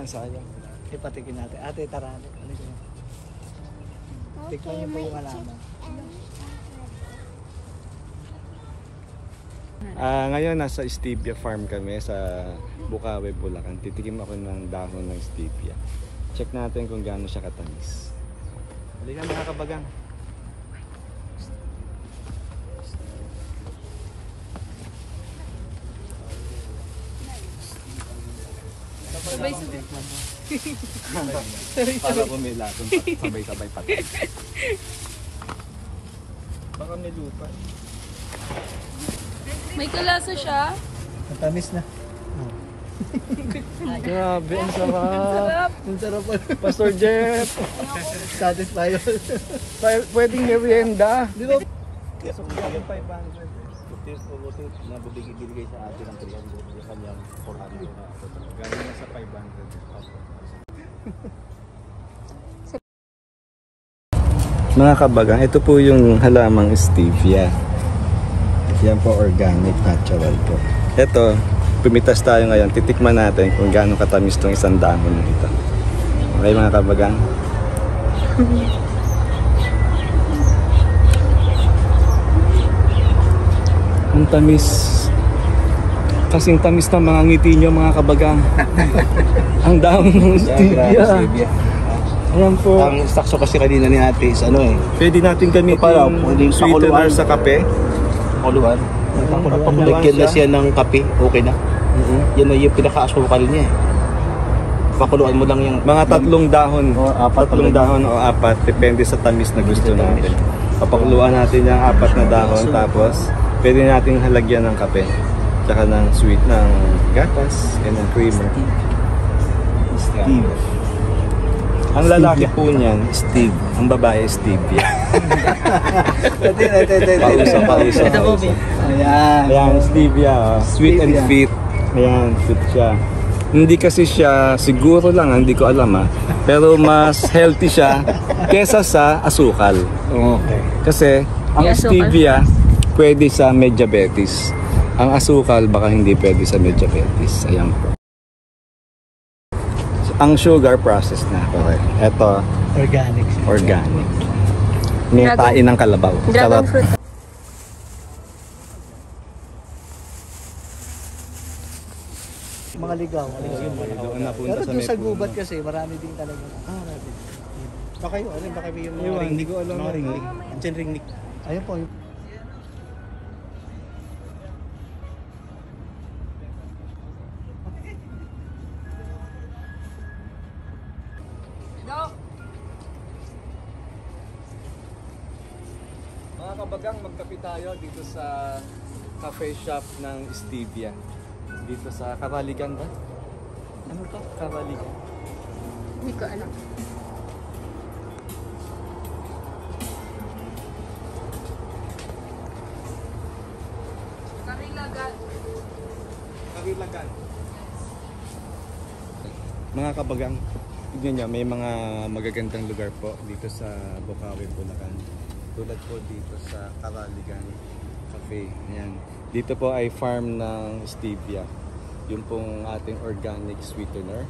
Sayang. Ipatikin natin. Ate, tara. Ano yun? Tikman niyo po yung halaman. Ngayon nasa stevia farm kami sa Bukawi, Bulacan. Titikim ako ng dahon ng stevia. Check natin kung gaano siya katamis. Halika mga kabagang. Sabay-sabay. Para ko may lason pa. Sabay-sabay pati. Baka may lupa. May kalasa siya. Matamis na. Grabe, ang sarap. Sarap. Ang sarap po. Pastor Jeff. Satisfied. Pwedeng merienda. Di ba? So, 500. Putis po na binigay sa atin ng 300. Yung kanyang 400 na. Galing na sa 500. Mga kabagang, ito po yung halamang stevia. Yan po organic, natural po. Ito, pumitas tayo ngayon. Titikman natin kung gaano katamis itong isang dahon na ito. Okay mga kabagang? Ang tamis. Kasing tamis ng mga ngiti nyo mga kabagang. Ang dahon ng stevia. Ayan po. Ang sakso kasi kanina ni ate is ano eh. Pwede natin gamitin sweetener sa kape. Pakuluan. Lagyan na siya ng kape, okay na. Yan na yung pinaka-asukal niya eh. Pakuluan mo lang yung Mga 3 dahon. Tatlong dahon o 4. Depende sa tamis na gusto natin. Papakuluan natin yung 4 na dahon. Tapos pwede natin halagyan ng kape. Tsaka ng sweet ng gatas and ng creamer. Steve. Ang lalaki po niyan, Steve. Ang babae, Stevia. Pauso. Ayan. Ayan, Stevia. Sweet and fit. Ayan, fit siya. Hindi kasi siya, siguro lang, hindi ko alam pero mas healthy siya kesa sa asukal. Okay. Kasi ang stevia pwede sa may diabetes. Ang asukal baka hindi pwede sa may diabetes. Ayan po. Ang sugar process na. Correct. Ito, Organic. organic. May tain ng kalabaw. Dragon fruit. Mga ligaw. Doon napunta Pero sa doon may sa puno. gubat kasi marami din talaga. Marami. Baka yung ano, baka yung Ewan, hindi ko alam. mga ringnik. Andyan ringnik. Ayun po. Mga kabagang, magkape tayo dito sa cafe shop ng Stevia. Dito sa Karaligan ba? Ano to? Karaligan. Hindi ko alam. Karilagan. Karaligan. Mga kabagang, tignan nyo, may mga magagandang lugar po dito sa Bukawi, Bulacan. Tulad po dito sa Karaligan Cafe. Ayan. Dito po ay farm ng stevia. Yung pong ating organic sweetener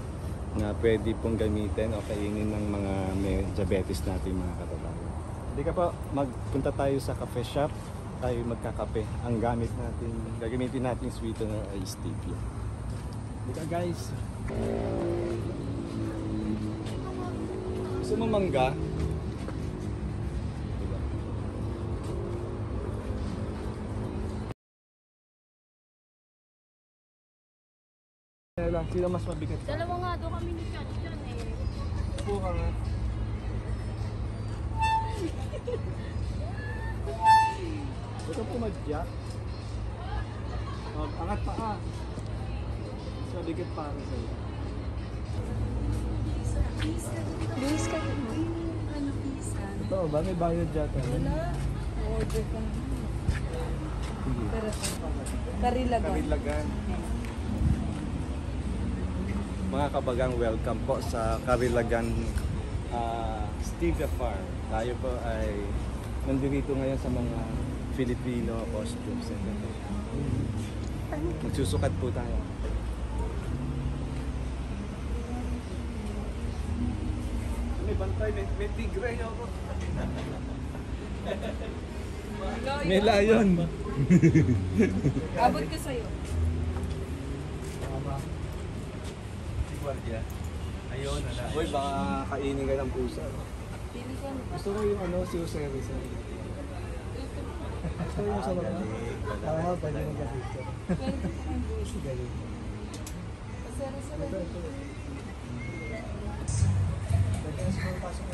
na pwede pong gamitin o kainin ng mga may diabetes natin mga kababayan. Hindi ka po, magpunta tayo sa cafe shop, tayo magkakape. Ang gamit natin, gagamitin natin sweetener ay stevia. Hindi ka guys. Gusto mo mangga? Sino mas mabigat? Dalawa nga doon kami ni Chad dyan eh. Upo ka nga. Ito pumadya. Angat pa ka. Mas mabigat para sa'yo. Luis ka rin mo. Ano pisa? Ito ba? May bayad dyan. Wala. Order ka na. Karilagan. Karilagan. Mga kabagang, welcome po sa Karilagan Stevia Farm. Tayo po ay nandito ngayon sa mga Filipino costume center. Magsusukat po tayo. May bantay, may tigre ako. May layon. Abot ko sa'yo. Si Guardia. Ayun, Uy, baka kainin ka ng pusa. Pili ka na. Gusto ko yung ano, si Jose Rizal. Gusto ko yung sa mga. Pwede mo ka-picture. Pwede ka ng buwis. Galing. Pasara-sara. Ito. Pwede mo pasok.